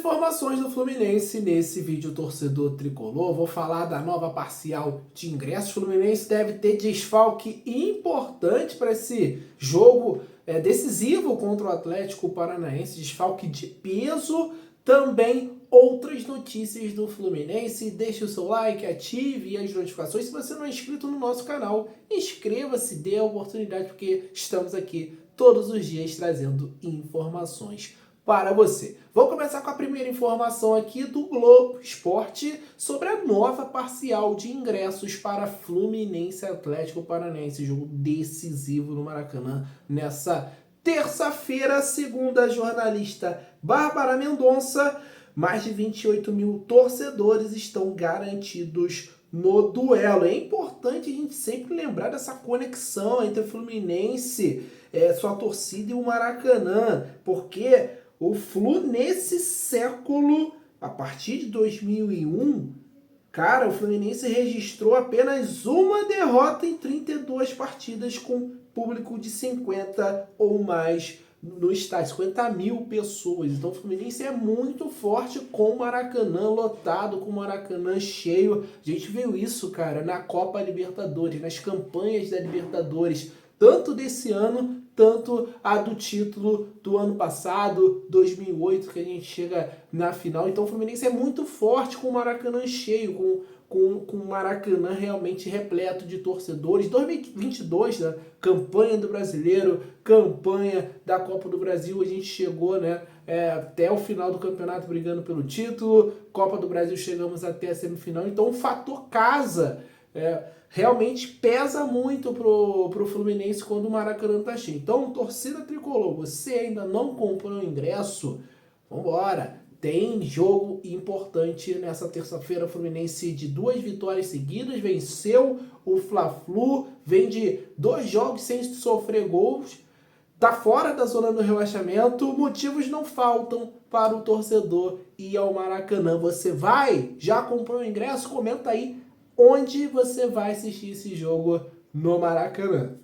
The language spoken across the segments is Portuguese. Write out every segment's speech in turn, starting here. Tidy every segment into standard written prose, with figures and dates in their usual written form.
informações do Fluminense nesse vídeo torcedor tricolor. Vou falar da nova parcial de ingressos. O Fluminense deve ter desfalque importante para esse jogo decisivo contra o Atlético Paranaense. Desfalque de peso. Também outras notícias do Fluminense. Deixe o seu like, ative as notificações. Se você não é inscrito no nosso canal, inscreva-se, dê a oportunidade, porque estamos aqui todos os dias trazendo informações para você. Vou começar com a primeira informação aqui do Globo Esporte sobre a nova parcial de ingressos para Fluminense Atlético Paranaense, jogo decisivo no Maracanã nessa terça-feira. Segundo a jornalista Bárbara Mendonça, mais de 28 mil torcedores estão garantidos no duelo. É importante a gente sempre lembrar dessa conexão entre o Fluminense, sua torcida, e o Maracanã, porque o Flu, nesse século, a partir de 2001, cara, o Fluminense registrou apenas uma derrota em 32 partidas com público de 50 ou mais no estádio, 50 mil pessoas. Então o Fluminense é muito forte com o Maracanã lotado, com o Maracanã cheio. A gente viu isso, cara, na Copa Libertadores, nas campanhas da Libertadores, tanto desse ano, tanto a do título do ano passado, 2008, que a gente chega na final. Então o Fluminense é muito forte com o Maracanã cheio, com o Maracanã realmente repleto de torcedores. 2022, né, campanha do Brasileiro, campanha da Copa do Brasil, a gente chegou, né, até o final do campeonato brigando pelo título. Copa do Brasil chegamos até a semifinal. Então o fator casa realmente pesa muito pro Fluminense quando o Maracanã tá cheio. Então, torcida tricolor, você ainda não comprou o ingresso? Vambora! Tem jogo importante nessa terça-feira. O Fluminense de 2 vitórias seguidas, venceu o Fla-Flu, vem de 2 jogos sem sofrer gols, tá fora da zona do rebaixamento. Motivos não faltam para o torcedor ir ao Maracanã. Você vai? Já comprou o ingresso? Comenta aí onde você vai assistir esse jogo no Maracanã.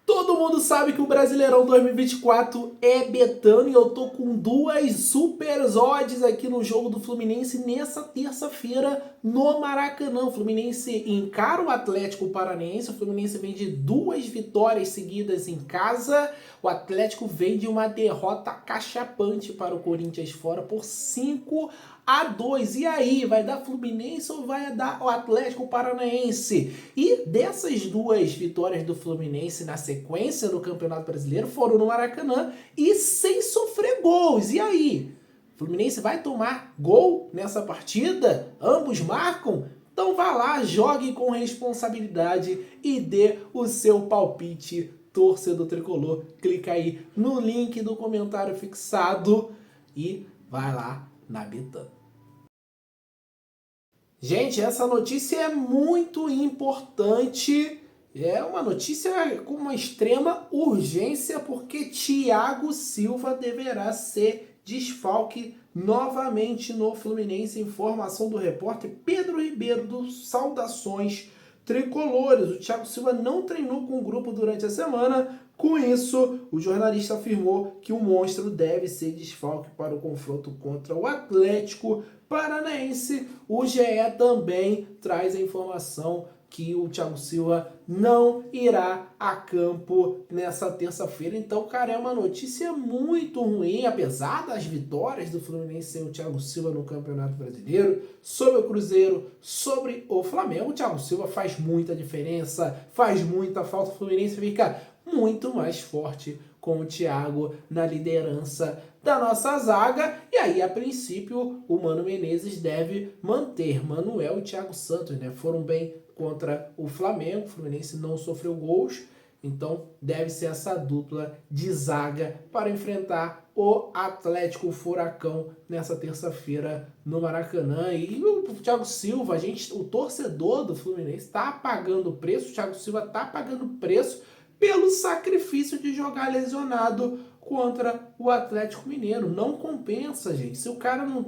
Todo mundo sabe que o Brasileirão 2024 é betano e eu tô com 2 super odds aqui no jogo do Fluminense nessa terça-feira no Maracanã. O Fluminense encara o Atlético Paranaense. O Fluminense vem de 2 vitórias seguidas em casa. O Atlético vem de uma derrota cachapante para o Corinthians fora por 5-2. E aí, vai dar Fluminense ou vai dar o Atlético Paranaense? E dessas 2 vitórias do Fluminense na sequência no Campeonato Brasileiro foram no Maracanã e sem sofrer gols. E aí? O Fluminense vai tomar gol nessa partida? Ambos marcam? Então vá lá, jogue com responsabilidade e dê o seu palpite, torcedor tricolor. Clica aí no link do comentário fixado e vai lá na betano. Gente, essa notícia é muito importante. É uma notícia com uma extrema urgência, porque Thiago Silva deverá ser desfalque novamente no Fluminense. Informação do repórter Pedro Ribeiro do Saudações Tricolores. O Thiago Silva não treinou com o grupo durante a semana. Com isso, o jornalista afirmou que o monstro deve ser desfalque para o confronto contra o Atlético Paranaense. O GE também traz a informação que o Thiago Silva não irá a campo nessa terça-feira. Então, cara, é uma notícia muito ruim, apesar das vitórias do Fluminense sem o Thiago Silva no Campeonato Brasileiro, sobre o Cruzeiro, sobre o Flamengo. O Thiago Silva faz muita diferença, faz muita falta. O Fluminense fica muito mais forte com o Thiago na liderança da nossa zaga. E aí, a princípio, o Mano Menezes deve manter Manuel e Thiago Santos, né? Foram bem contra o Flamengo, o Fluminense não sofreu gols, então deve ser essa dupla de zaga para enfrentar o Atlético Furacão nessa terça-feira no Maracanã. E o Thiago Silva, o torcedor do Fluminense está pagando o preço, o Thiago Silva está pagando preço pelo sacrifício de jogar lesionado contra o Atlético Mineiro. Não compensa, gente. Se o cara não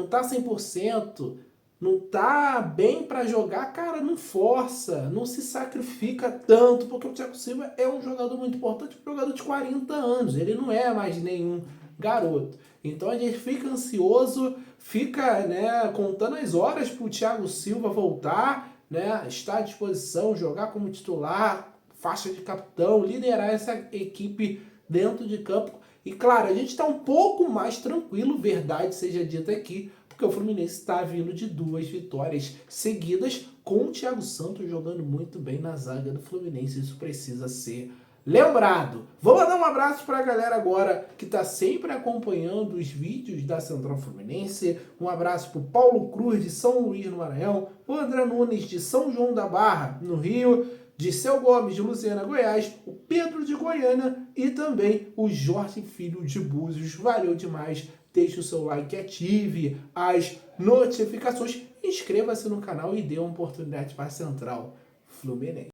tá 100%, não tá bem para jogar, cara, não força, não se sacrifica tanto, porque o Thiago Silva é um jogador muito importante, um jogador de 40 anos, ele não é mais nenhum garoto. Então a gente fica ansioso, fica, né, contando as horas para o Thiago Silva voltar, né, estar à disposição, jogar como titular, faixa de capitão, liderar essa equipe dentro de campo. E claro, a gente está um pouco mais tranquilo, verdade seja dita aqui, porque o Fluminense está vindo de 2 vitórias seguidas, com o Thiago Santos jogando muito bem na zaga do Fluminense. Isso precisa ser lembrado. Vou mandar um abraço para a galera agora que está sempre acompanhando os vídeos da Central Fluminense. Um abraço para o Paulo Cruz, de São Luís, no Maranhão, o André Nunes, de São João da Barra, no Rio, Dirceu Gomes, de Luciana, Goiás, o Pedro de Goiânia e também o Jorge Filho de Búzios. Valeu demais. Deixe o seu like, ative as notificações, inscreva-se no canal e dê uma oportunidade para a Central Fluminense.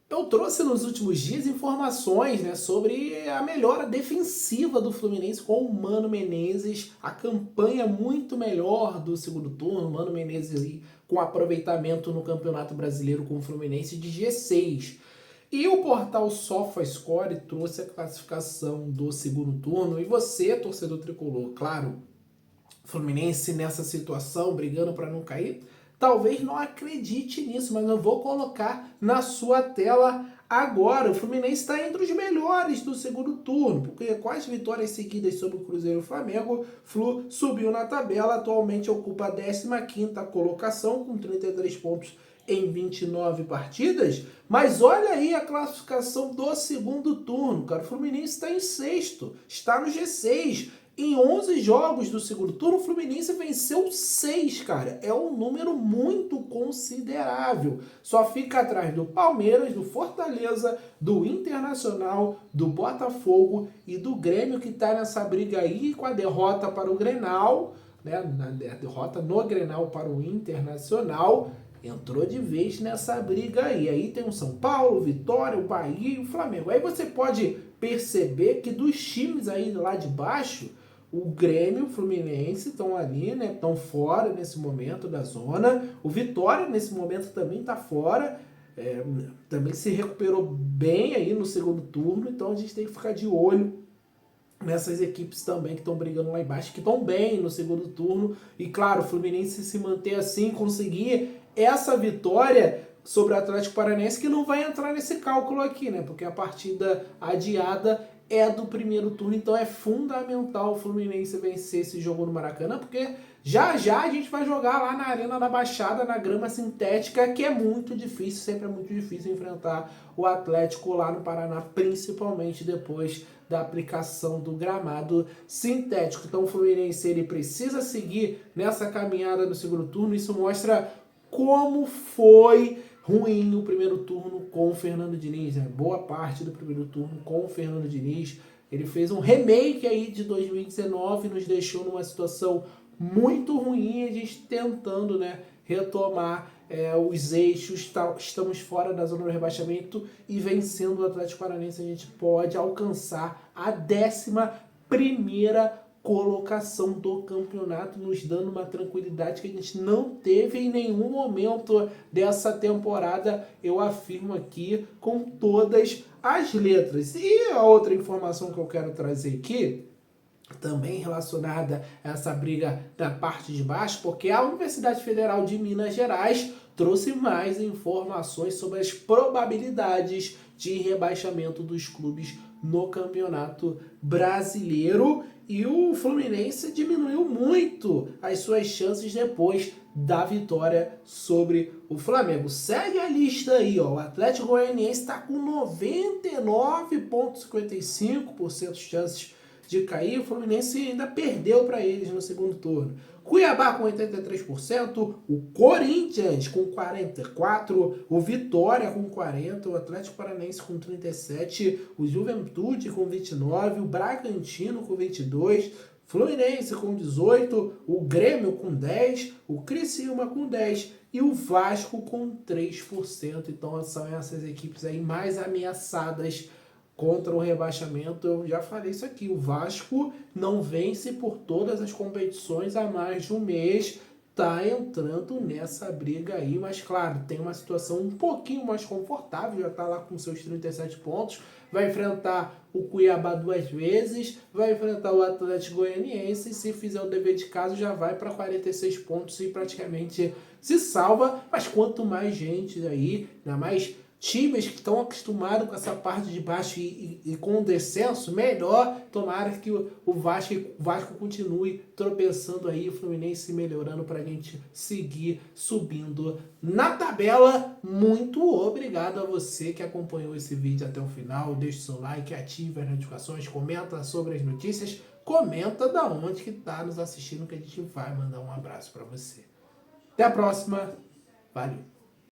Eu trouxe nos últimos dias informações, né, sobre a melhora defensiva do Fluminense com o Mano Menezes, a campanha muito melhor do segundo turno, Mano Menezes aí, com aproveitamento no Campeonato Brasileiro com o Fluminense de G6. E o portal SofaScore trouxe a classificação do segundo turno. E você, torcedor tricolor, claro, Fluminense nessa situação, brigando para não cair, talvez não acredite nisso, mas eu vou colocar na sua tela agora. O Fluminense está entre os melhores do segundo turno, porque com as vitórias seguidas sobre o Cruzeiro e o Flamengo, Flu subiu na tabela, atualmente ocupa a 15ª colocação com 33 pontos em 29 partidas, mas olha aí a classificação do segundo turno, cara. O Fluminense está em sexto, está no G6. Em 11 jogos do segundo turno, o Fluminense venceu 6, cara. É um número muito considerável. Só fica atrás do Palmeiras, do Fortaleza, do Internacional, do Botafogo e do Grêmio, que está nessa briga aí com a derrota para o Grenal, né? A derrota no Grenal para o Internacional. Entrou de vez nessa briga aí. Aí tem o São Paulo, Vitória, o Bahia e o Flamengo. Aí você pode perceber que dos times aí lá de baixo, o Grêmio, o Fluminense estão ali, né? Estão fora nesse momento da zona. O Vitória nesse momento também está fora. Também se recuperou bem aí no segundo turno. Então a gente tem que ficar de olho nessas equipes também que estão brigando lá embaixo, que estão bem no segundo turno. E claro, o Fluminense se manter assim, conseguir essa vitória sobre o Atlético Paranaense, que não vai entrar nesse cálculo aqui, né? Porque a partida adiada é do primeiro turno, então é fundamental o Fluminense vencer esse jogo no Maracanã, porque já já a gente vai jogar lá na Arena da Baixada, na grama sintética, que é muito difícil, sempre é muito difícil enfrentar o Atlético lá no Paraná, principalmente depois da aplicação do gramado sintético. Então o Fluminense ele precisa seguir nessa caminhada no segundo turno. Isso mostra como foi ruim o primeiro turno com o Fernando Diniz, né? Boa parte do primeiro turno com o Fernando Diniz. Ele fez um remake aí de 2019, nos deixou numa situação muito ruim, a gente tentando, né, retomar os eixos, estamos fora da zona do rebaixamento e vencendo o Atlético Paranaense a gente pode alcançar a 11ª colocação do campeonato, nos dando uma tranquilidade que a gente não teve em nenhum momento dessa temporada, eu afirmo aqui com todas as letras. E a outra informação que eu quero trazer aqui, também relacionada a essa briga da parte de baixo, porque a Universidade Federal de Minas Gerais trouxe mais informações sobre as probabilidades de rebaixamento dos clubes no Campeonato Brasileiro, e o Fluminense diminuiu muito as suas chances depois da vitória sobre o Flamengo. Segue a lista aí, ó. O Atlético Goianiense está com 99,55% de chances de cair. O Fluminense ainda perdeu para eles no segundo turno. Cuiabá com 83%, o Corinthians com 44%, o Vitória com 40%, o Atlético Paranaense com 37%, o Juventude com 29%, o Bragantino com 22%, Fluminense com 18%, o Grêmio com 10%, o Criciúma com 10% e o Vasco com 3%. Então são essas equipes aí mais ameaçadas contra o rebaixamento. Eu já falei isso aqui, o Vasco não vence por todas as competições há mais de um mês, tá entrando nessa briga aí, mas claro, tem uma situação um pouquinho mais confortável, já tá lá com seus 37 pontos, vai enfrentar o Cuiabá 2 vezes, vai enfrentar o Atlético Goianiense, e se fizer o dever de casa já vai para 46 pontos e praticamente se salva, mas quanto mais gente aí, ainda mais times que estão acostumados com essa parte de baixo e com o descenso, melhor. Tomara que o Vasco continue tropeçando aí, o Fluminense melhorando para a gente seguir subindo na tabela. Muito obrigado a você que acompanhou esse vídeo até o final. Deixe seu like, ative as notificações, comenta sobre as notícias, comenta da onde que está nos assistindo que a gente vai mandar um abraço para você. Até a próxima. Valeu!